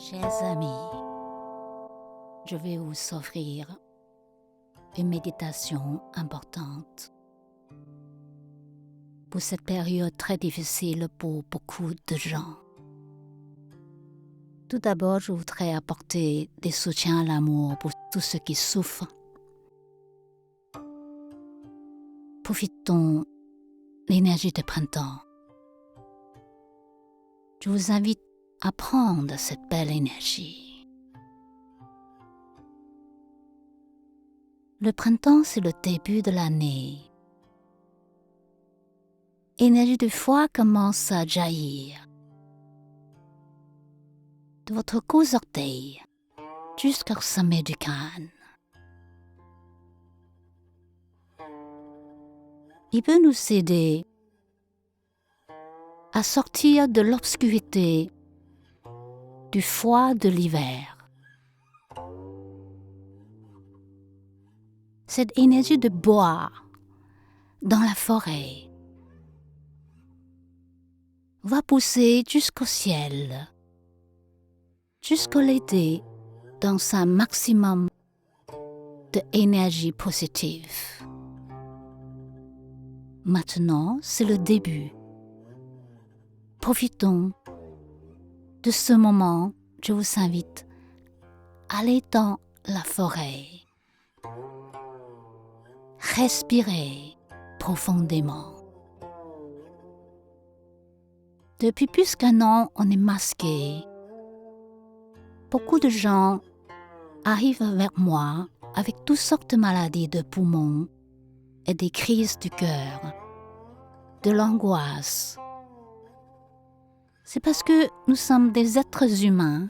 Chers amis, je vais vous offrir une méditation importante pour cette période très difficile pour beaucoup de gens. Tout d'abord, je voudrais apporter des soutiens à l'amour pour tous ceux qui souffrent. Profitons de l'énergie de printemps. Je vous invite à prendre cette belle énergie. Le printemps, c'est le début de l'année. L'énergie de foi commence à jaillir de votre gros orteil jusqu'au sommet du crâne. Il peut nous aider à sortir de l'obscurité du froid de l'hiver. Cette énergie de bois dans la forêt va pousser jusqu'au ciel, jusqu'au l'été dans un maximum d'énergie positive. Maintenant, c'est le début. Profitons de ce moment. Je vous invite à aller dans la forêt. Respirez profondément. Depuis plus d'1 an, on est masqué. Beaucoup de gens arrivent vers moi avec toutes sortes de maladies de poumons et des crises du cœur, de l'angoisse. C'est parce que nous sommes des êtres humains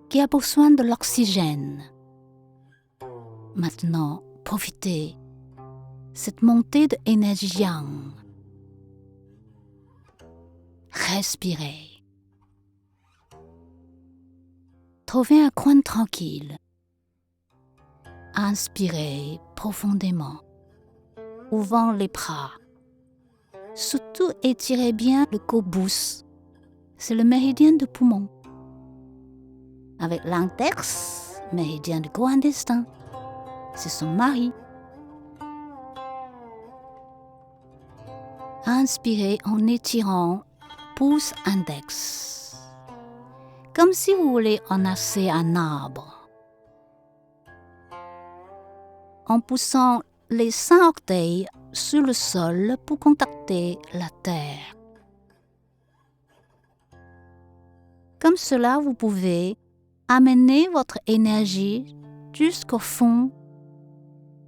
qui ont besoin de l'oxygène. Maintenant, profitez de cette montée d'énergie yang. Respirez. Trouvez un coin tranquille. Inspirez profondément, ouvrant les bras. Surtout, étirez bien le cobus. C'est le méridien du poumon. Avec l'index, méridien du gros intestin. C'est son mari. Inspirez en étirant pouce index. Comme si vous voulez enlacer un arbre. En poussant les 5 orteils sur le sol pour contacter la terre. Comme cela, vous pouvez amener votre énergie jusqu'au fond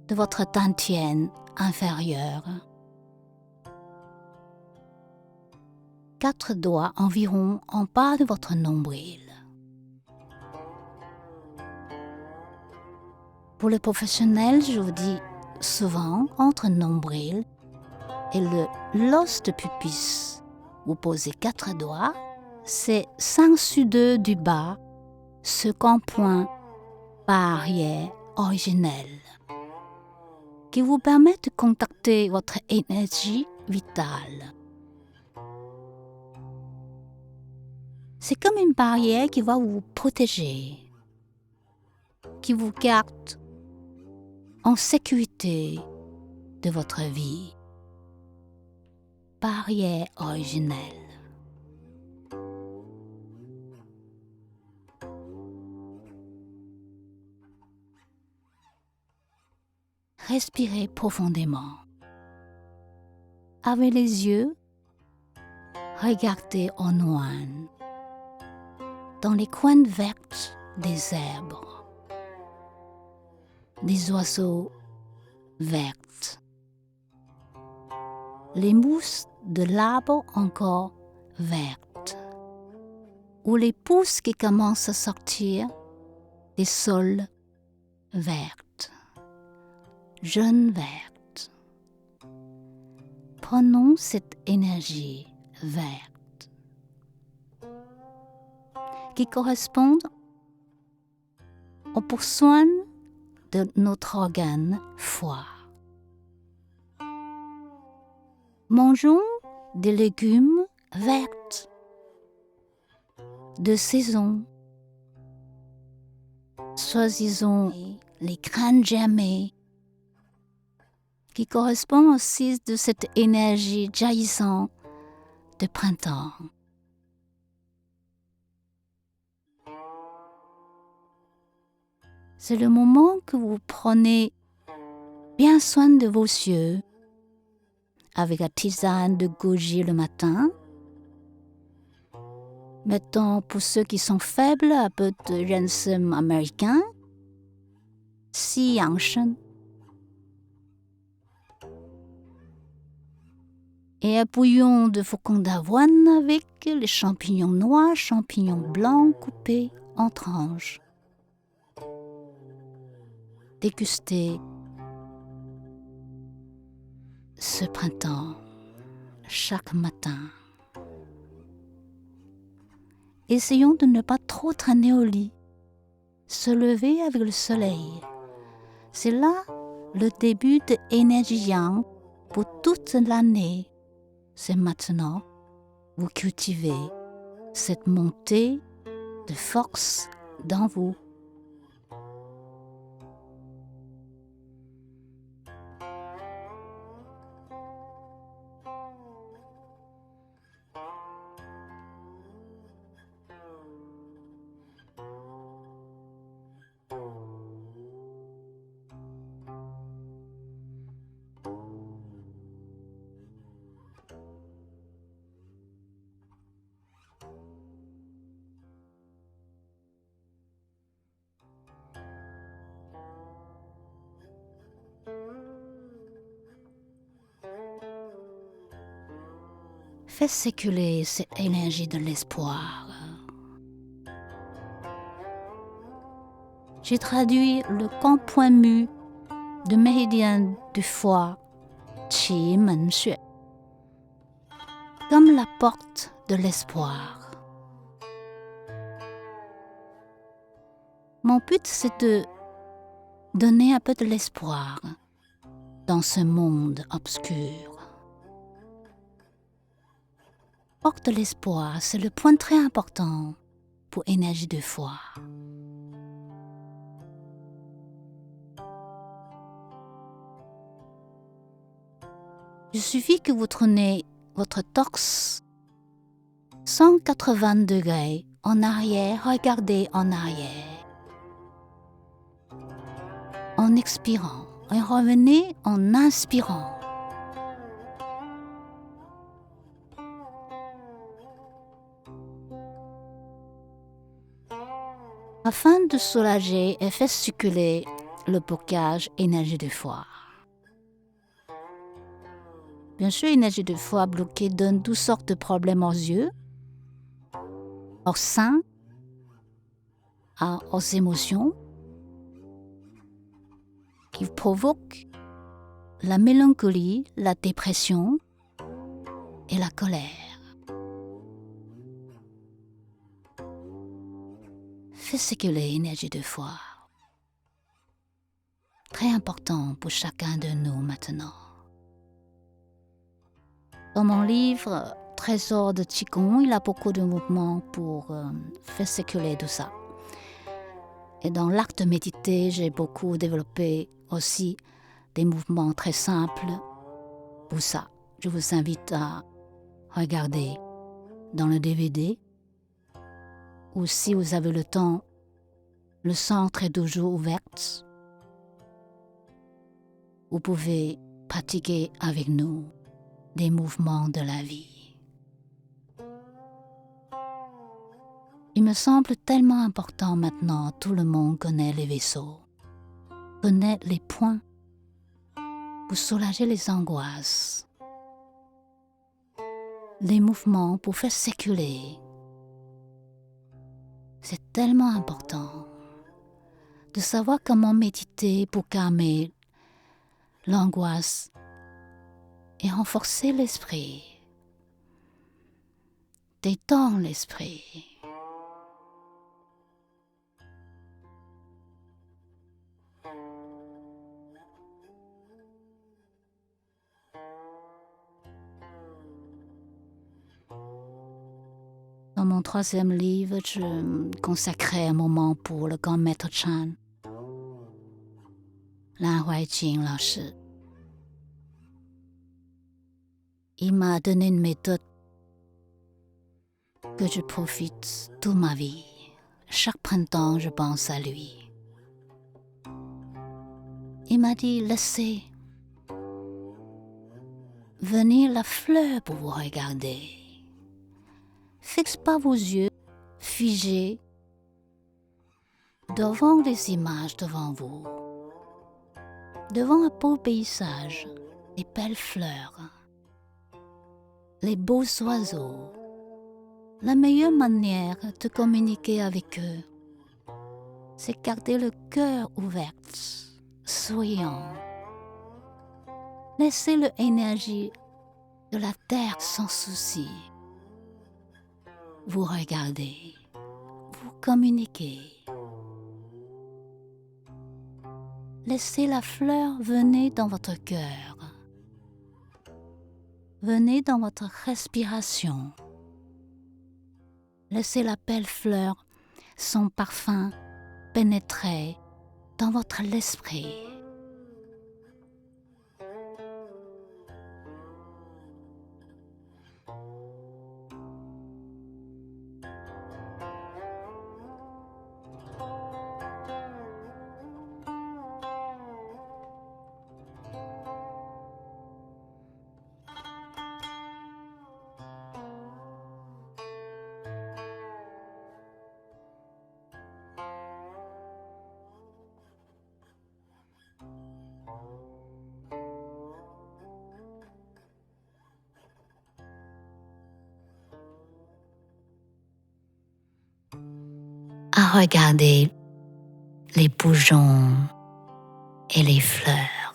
de votre dantienne inférieure. 4 doigts environ en bas de votre nombril. Pour les professionnels, je vous dis souvent entre nombril et l'os de pubis. Vous posez 4 doigts, c'est 5/2 du bas, ce point barrière originelle, qui vous permet de contacter votre énergie vitale. C'est comme une barrière qui va vous protéger, qui vous garde en sécurité de votre vie. Barrière originelle. Respirez profondément. Avec les yeux, regardez en loin, dans les coins verts des herbes, des oiseaux verts, les mousses de l'arbre encore vertes, ou les pousses qui commencent à sortir des sols verts, jeunes vertes. Prenons cette énergie verte qui correspond aux besoins de notre organe foie. Mangeons des légumes verts de saison soi-disant les graines germées, qui correspond aussi de cette énergie jaillissante de printemps. C'est le moment que vous prenez bien soin de vos yeux avec la tisane de goji le matin. Mettons pour ceux qui sont faibles un peu de ginseng américain, si yangshen. Et un bouillon de faucon d'avoine avec les champignons noirs, champignons blancs coupés en tranches. Dégustez ce printemps chaque matin. Essayons de ne pas trop traîner au lit. Se lever avec le soleil. C'est là le début de l'énergie yang pour toute l'année. C'est maintenant vous cultivez cette montée de force dans vous. Faites circuler cette énergie de l'espoir. J'ai traduit le point mu de méridien du foie, Qi Men Xue, comme la porte de l'espoir. Mon but, c'est de donner un peu de l'espoir dans ce monde obscur. Porte de l'espoir, c'est le point très important pour énergie de foi. Il suffit que vous tournez votre torse 180 degrés en arrière, regardez en arrière. En expirant, et revenez en inspirant. Afin de soulager et faire circuler le blocage énergie de foie. Bien sûr, l'énergie de foie bloquée donne toutes sortes de problèmes aux yeux, aux seins, aux émotions, qui provoquent la mélancolie, la dépression et la colère. Faites circuler l'énergie de foie. Très important pour chacun de nous maintenant. Dans mon livre Trésor de Qigong, il y a beaucoup de mouvements pour faire circuler tout ça. Et dans l'art de méditer, j'ai beaucoup développé aussi des mouvements très simples pour ça. Je vous invite à regarder dans le DVD ou si vous avez le temps, le centre est toujours ouvert. Vous pouvez pratiquer avec nous des mouvements de la vie. Il me semble tellement important maintenant, tout le monde connaît les vaisseaux, connaît les points pour soulager les angoisses, les mouvements pour faire circuler. C'est tellement important de savoir comment méditer pour calmer l'angoisse et renforcer l'esprit, détendre l'esprit. Dans mon troisième livre, je consacrais un moment pour le grand maître Chan, Lan Huaijing 老师. Il m'a donné une méthode que je profite toute ma vie. Chaque printemps, je pense à lui. Il m'a dit, laissez venir la fleur pour vous regarder. Fixe pas vos yeux figés devant les images devant vous, devant un beau paysage, les belles fleurs, les beaux oiseaux. La meilleure manière de communiquer avec eux, c'est garder le cœur ouvert, souriant. Laissez l'énergie de la terre sans souci. Vous regardez, vous communiquez. Laissez la fleur venir dans votre cœur. Venez dans votre respiration. Laissez la belle fleur, son parfum, pénétrer dans votre esprit. À regarder les bourgeons et les fleurs.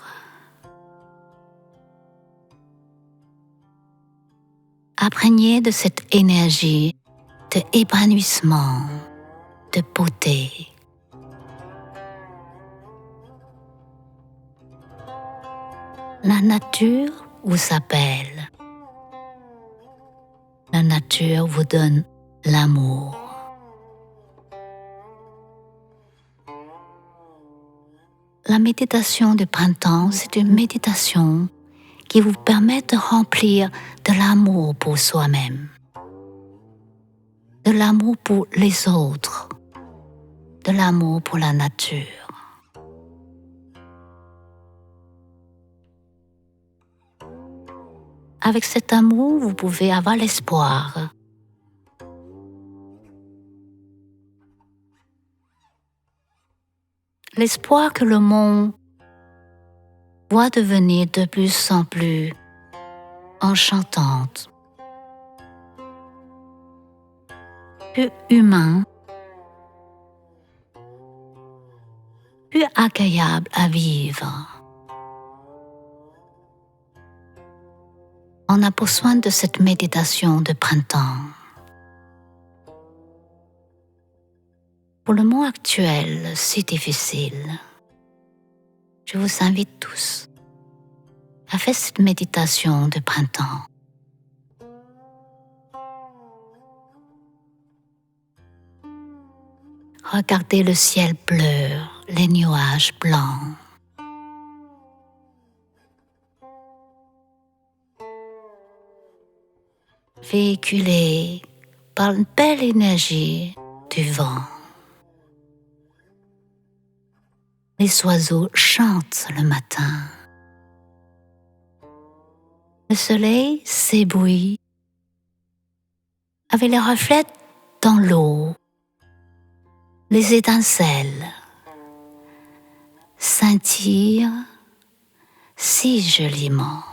Imprégnez de cette énergie d'épanouissement, de beauté. La nature vous appelle. La nature vous donne l'amour. La méditation du printemps, c'est une méditation qui vous permet de remplir de l'amour pour soi-même, de l'amour pour les autres, de l'amour pour la nature. Avec cet amour, vous pouvez avoir l'espoir. L'espoir que le monde va devenir de plus en plus enchantante, plus humain, plus agréable à vivre. On a besoin de cette méditation de printemps. Pour le moment actuel, si difficile, je vous invite tous à faire cette méditation de printemps. Regardez le ciel bleu, les nuages blancs. Véhiculés par une belle énergie du vent. Les oiseaux chantent le matin. Le soleil s'éblouit avec les reflets dans l'eau. Les étincelles scintillent si joliment.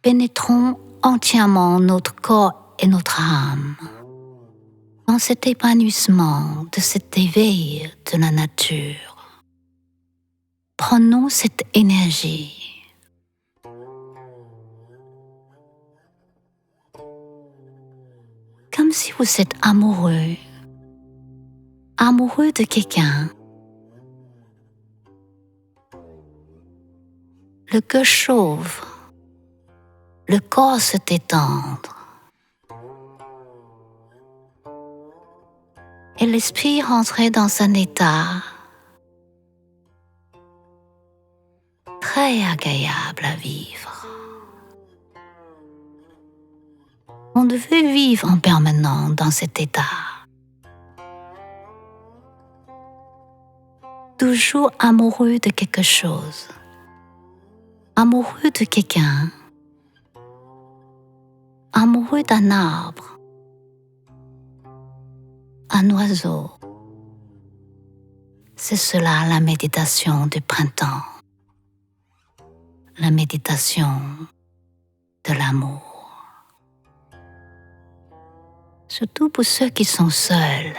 Pénétrons entièrement notre corps et notre âme dans cet épanouissement de cet éveil de la nature. Prenons cette énergie. Comme si vous êtes amoureux de quelqu'un. Le cœur chauve, le corps se détendre et l'esprit rentrer dans un état très agréable à vivre. On devait vivre en permanence dans cet état. Toujours amoureux de quelque chose, amoureux de quelqu'un, amoureux d'un arbre, un oiseau. C'est cela la méditation du printemps, la méditation de l'amour. Surtout pour ceux qui sont seuls.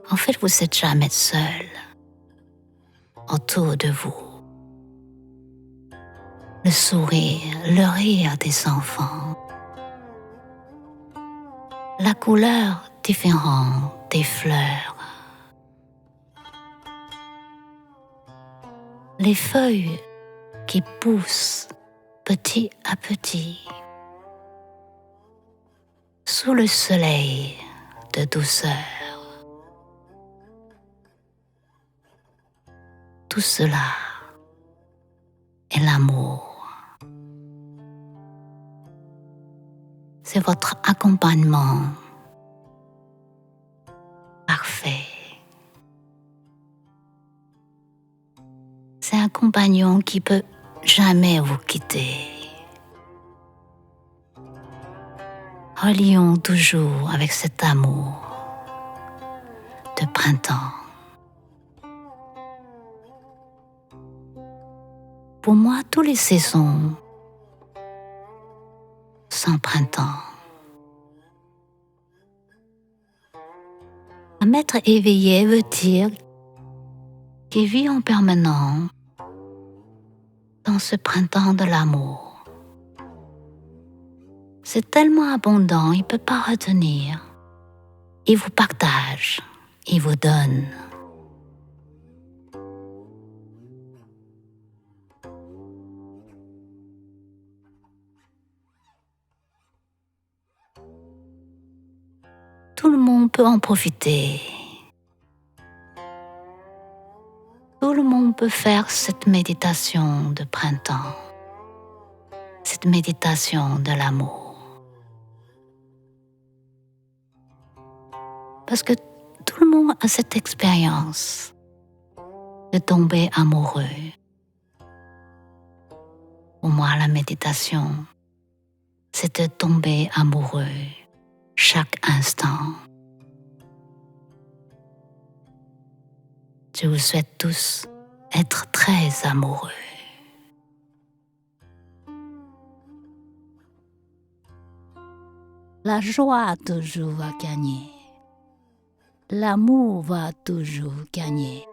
En fait, vous n'êtes jamais seul autour de vous. Le sourire, le rire des enfants, la couleur différente des fleurs, les feuilles qui poussent petit à petit sous le soleil de douceur. Tout cela est l'amour. C'est votre accompagnement parfait. C'est un compagnon qui peut jamais vous quitter. Relions toujours avec cet amour de printemps. Pour moi, toutes les saisons sont printemps. Un être éveillé veut dire qu'il vit en permanence dans ce printemps de l'amour. C'est tellement abondant, il ne peut pas retenir. Il vous partage, il vous donne. Tout le monde peut en profiter. Tout le monde peut faire cette méditation de printemps, cette méditation de l'amour. Parce que tout le monde a cette expérience de tomber amoureux. Pour moi, la méditation, c'est de tomber amoureux chaque instant. Je vous souhaite tous être très amoureux. La joie toujours va gagner. L'amour va toujours gagner.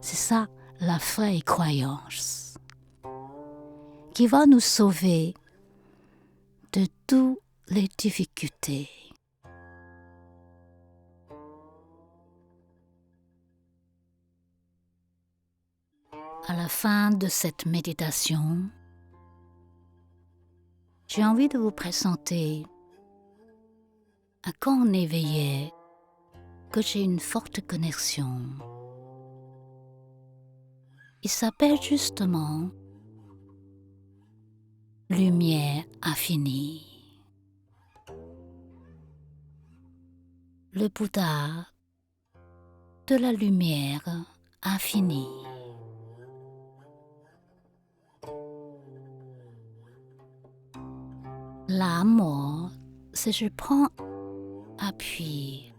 C'est ça la vraie croyance qui va nous sauver de toutes les difficultés. À la fin de cette méditation, j'ai envie de vous présenter un corps éveillé que j'ai une forte connexion. Il s'appelle justement lumière infinie. Le Bouddha de la lumière infinie. L'amour, c'est je prends appui.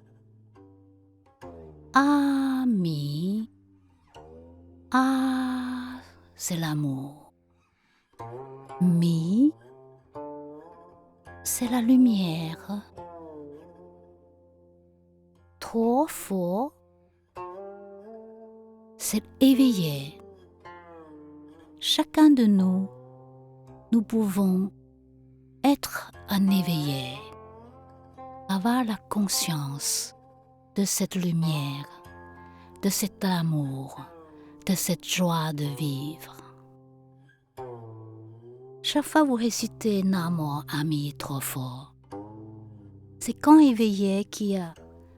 Ami, ah, c'est l'amour. Mi, c'est la lumière. Trop fort, c'est éveillé. Chacun de nous, nous pouvons être un éveillé, avoir la conscience de cette lumière, de cet amour, de cette joie de vivre. Chaque fois que vous récitez Namo Ami trop fort, c'est quand éveillé qui a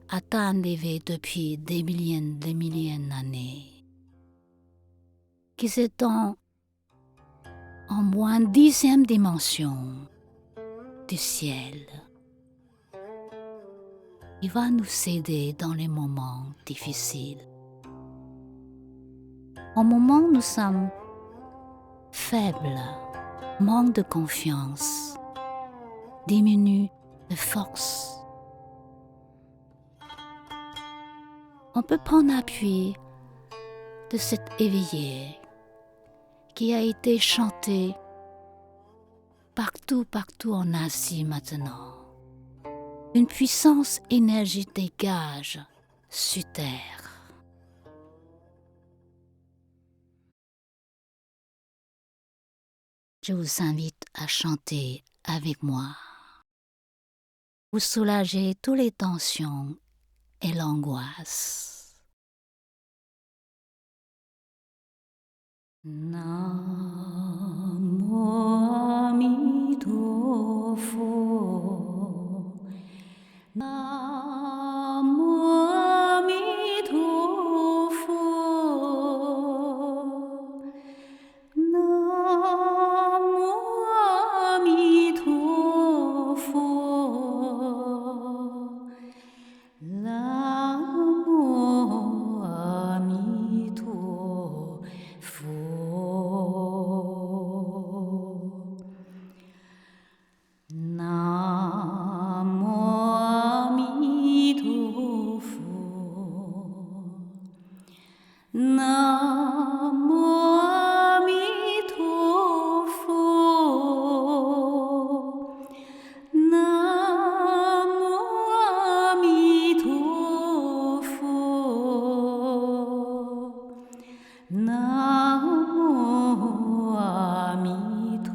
atteint l'éveil depuis des milliers d'années, qui est en moins 10e dimension du ciel. Il va nous aider dans les moments difficiles. Au moment où nous sommes faibles, manque de confiance, diminue de force. On peut prendre appui de cet éveillé qui a été chanté partout en Asie maintenant. Une puissance énergique dégage sur terre. Je vous invite à chanter avec moi. Vous soulagez toutes les tensions et l'angoisse. Namo Amitofo. Namo Amitofo. Namo Amitofo. Namo Amitofo. Namo Amitofo. Namo Amitofo. Namo Amitofo. Namo Amitofo.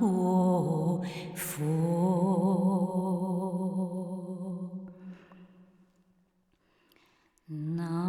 Namo